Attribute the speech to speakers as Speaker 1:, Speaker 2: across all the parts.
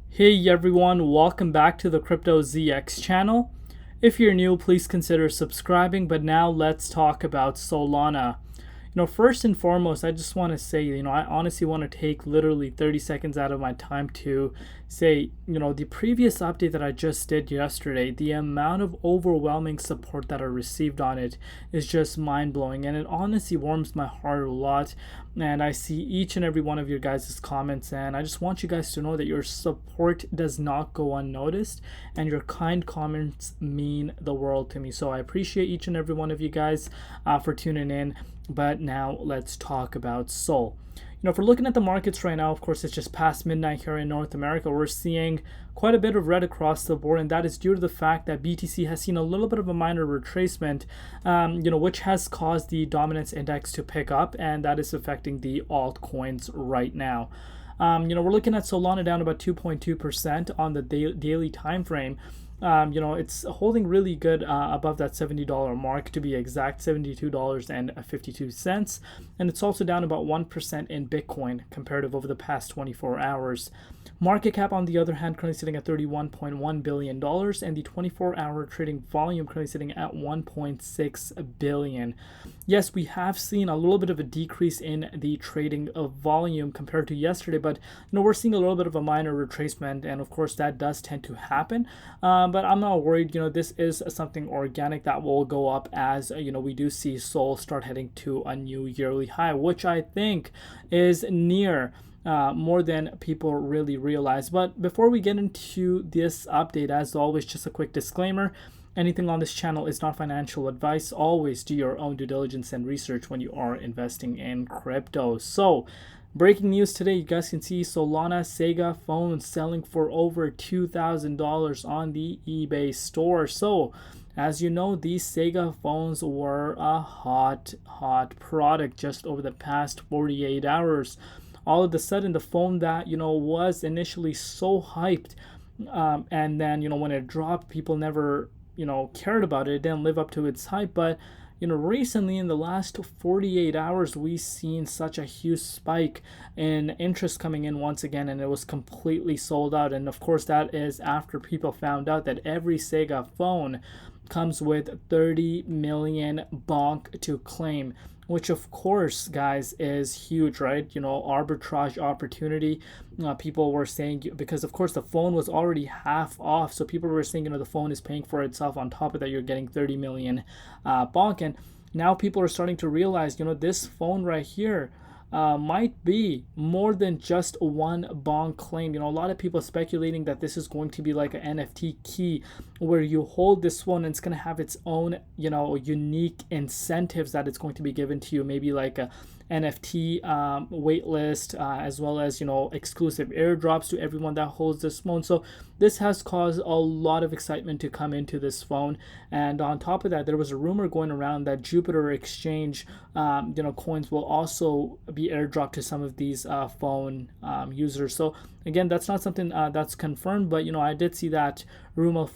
Speaker 1: Hey everyone, welcome back to the Crypto ZX channel. If you're new, please consider subscribing, but now let's talk about Solana. First and foremost, I just want to say, I honestly want to take literally 30 seconds out of my time to say, the previous update that I just did yesterday, the amount of overwhelming support that I received on it is just mind blowing. And it honestly warms my heart a lot. And I see each and every one of your guys' comments. And I just want you guys to know that your support does not go unnoticed. And your kind comments mean the world to me. So I appreciate each and every one of you guys for tuning in. But now let's talk about Sol. If we're looking at the markets right now, of course, it's just past midnight here in North America. We're seeing quite a bit of red across the board, and that is due to the fact that BTC has seen a little bit of a minor retracement, which has caused the dominance index to pick up, and that is affecting the altcoins right now. We're looking at Solana down about 2.2% on the daily time frame. It's holding really good above that $70 mark, to be exact, $72.52. And it's also down about 1% in Bitcoin comparative over the past 24 hours. Market cap, on the other hand, currently sitting at $31.1 billion, and the 24-hour trading volume currently sitting at 1.6 billion. Yes, we have seen a little bit of a decrease in the trading of volume compared to yesterday, but we're seeing a little bit of a minor retracement, and of course that does tend to happen. But I'm not worried. This is something organic that will go up as we do see Sol start heading to a new yearly high, which I think is near. More than people really realize. But before we get into this update, as always, just a quick disclaimer. Anything on this channel is not financial advice. Always do your own due diligence and research when you are investing in crypto. So, breaking news today, you guys can see Solana Saga phones selling for over $2,000 on the eBay store. So, as you know, these Saga phones were a hot product just over the past 48 hours. All of a sudden, the phone that was initially so hyped, and then when it dropped, people never cared about it. It didn't live up to its hype. But recently, in the last 48 hours, we've seen such a huge spike in interest coming in once again, and it was completely sold out. And of course, that is after people found out that every Saga phone comes with 30 million bonk to claim, which of course, guys, is huge, right? Arbitrage opportunity. People were saying, because of course the phone was already half off, so people were saying, the phone is paying for itself. On top of that, you're getting 30 million bonk, and now people are starting to realize, this phone right here might be more than just one bond claim. A lot of people speculating that this is going to be like an NFT key, where you hold this one and it's going to have its own, unique incentives that it's going to be given to you. Maybe like a NFT waitlist, as well as exclusive airdrops to everyone that holds this phone. So this has caused a lot of excitement to come into this phone. And on top of that, there was a rumor going around that Jupiter Exchange coins will also be airdropped to some of these phone users. So again, that's not something that's confirmed, but I did see that rumor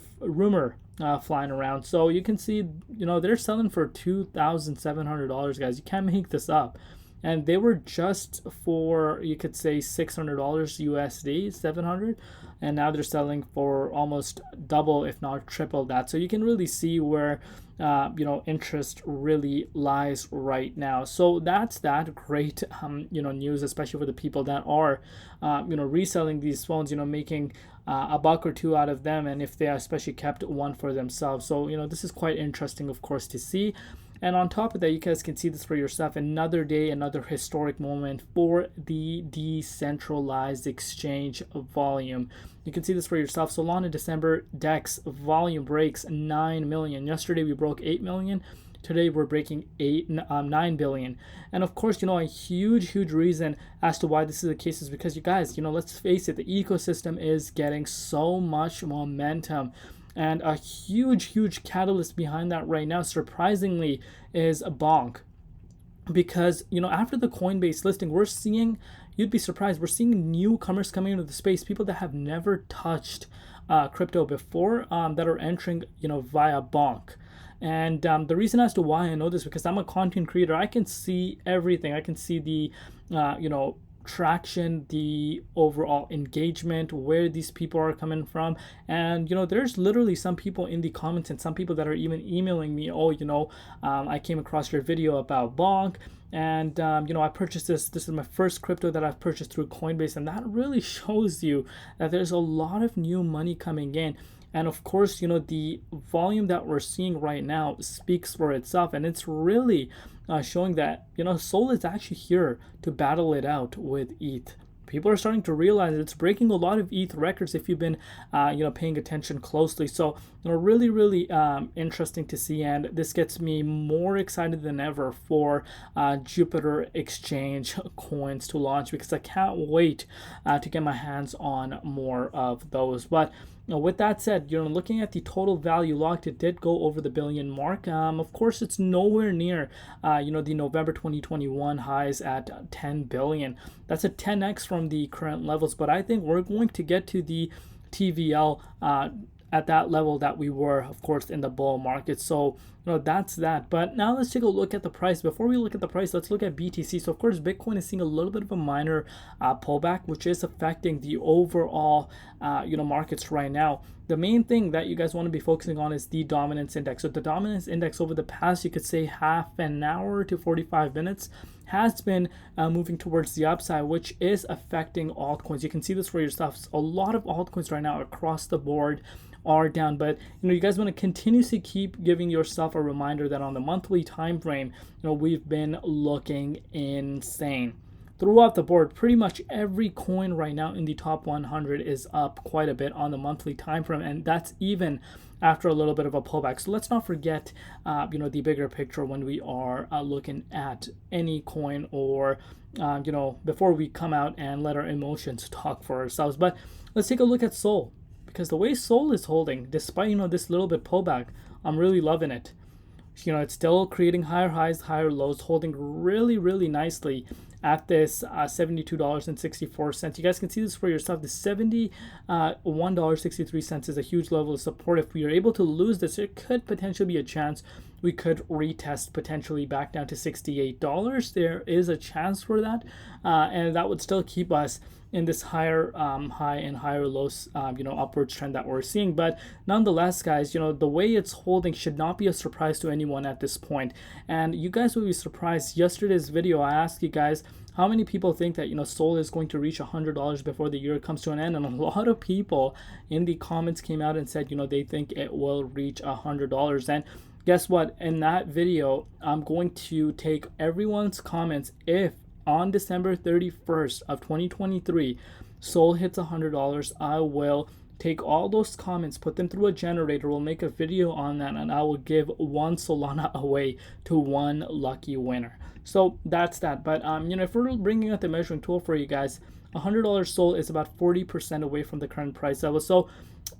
Speaker 1: flying around. So you can see they're selling for $2,700, guys. You can't make this up. And they were just for, you could say, $600 USD, 700, and now they're selling for almost double, if not triple that. So you can really see where interest really lies right now. So that's that great news, especially for the people that are reselling these phones, making a buck or two out of them, and if they especially kept one for themselves. So this is quite interesting, of course, to see. And on top of that, you guys can see this for yourself. Another day, another historic moment for the decentralized exchange volume. You can see this for yourself. Solana December DEX volume breaks 9 million. Yesterday, we broke 8 million. Today, we're breaking 9 billion. And of course, a huge reason as to why this is the case is because, you guys, let's face it, the ecosystem is getting so much momentum. And a huge catalyst behind that right now, surprisingly, is Bonk. Because, after the Coinbase listing, we're seeing, you'd be surprised, we're seeing newcomers coming into the space, people that have never touched crypto before, that are entering, via Bonk. And the reason as to why I know this, because I'm a content creator, I can see everything. I can see the, traction, the overall engagement, where these people are coming from. And there's literally some people in the comments and some people that are even emailing me, oh, I came across your video about bonk, and I purchased this is my first crypto that I've purchased through Coinbase. And that really shows you that there's a lot of new money coming in. And of course, the volume that we're seeing right now speaks for itself, and it's really showing that Sol is actually here to battle it out with ETH. People are starting to realize it's breaking a lot of ETH records if you've been paying attention closely. So really, really interesting to see, and this gets me more excited than ever for Jupiter Exchange coins to launch, because I can't wait to get my hands on more of those. But with that said, looking at the total value locked, it did go over the billion mark. Of course, it's nowhere near, the November 2021 highs at 10 billion. That's a 10x from the current levels, but I think we're going to get to the TVL at that level that we were, of course, in the bull market. So that's that. But now let's take a look at the price. Before we look at the price, let's look at BTC. So of course, Bitcoin is seeing a little bit of a minor pullback, which is affecting the overall markets right now. The main thing that you guys want to be focusing on is the dominance index. So the dominance index over the past, you could say, half an hour to 45 minutes has been moving towards the upside, which is affecting altcoins. You can see this for yourself. A lot of altcoins right now across the board are down, but you guys want to continuously keep giving yourself a reminder that on the monthly time frame, we've been looking insane throughout the board. Pretty much every coin right now in the top 100 is up quite a bit on the monthly time frame, and that's even after a little bit of a pullback. So let's not forget the bigger picture when we are looking at any coin, or before we come out and let our emotions talk for ourselves. But let's take a look at Sol, because the way Sol is holding, despite this little bit pullback, I'm really loving it. It's still creating higher highs, higher lows, holding really, really nicely at this $72.64. You guys can see this for yourself. The $71.63 is a huge level of support. If we are able to lose this, it could potentially be a chance we could retest potentially back down to $68. There is a chance for that, and that would still keep us in this higher high and higher lows upwards trend that we're seeing. But nonetheless, guys, the way it's holding should not be a surprise to anyone at this point. And you guys will be surprised. Yesterday's video, I asked you guys how many people think that Sol is going to reach $100 before the year comes to an end, and a lot of people in the comments came out and said they think it will reach $100. And guess what? In that video, I'm going to take everyone's comments. If on December 31st of 2023, Sol hits $100, I will take all those comments, put them through a generator, we'll make a video on that, and I will give one Solana away to one lucky winner. So that's that. But if we're bringing out the measuring tool for you guys, $100 Sol is about 40% away from the current price level. So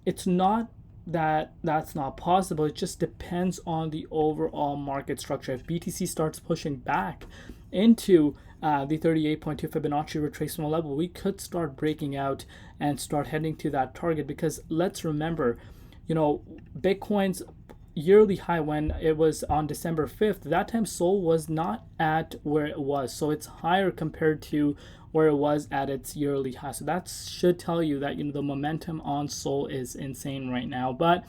Speaker 1: it's not that that's not possible. It just depends on the overall market structure. If BTC starts pushing back into the 38.2 Fibonacci retracement level, we could start breaking out and start heading to that target. Because let's remember, Bitcoin's yearly high, when it was on December 5th, that time Sol was not at where it was, so it's higher compared to where it was at its yearly high. So that should tell you that the momentum on Sol is insane right now. But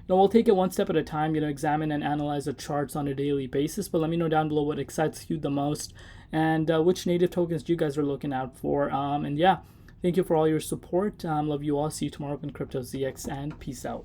Speaker 1: we'll take it one step at a time, examine and analyze the charts on a daily basis. But let me know down below what excites you the most, and which native tokens you guys are looking out for. And yeah, thank you for all your support. Love you all. See you tomorrow in Crypto ZX, and peace out.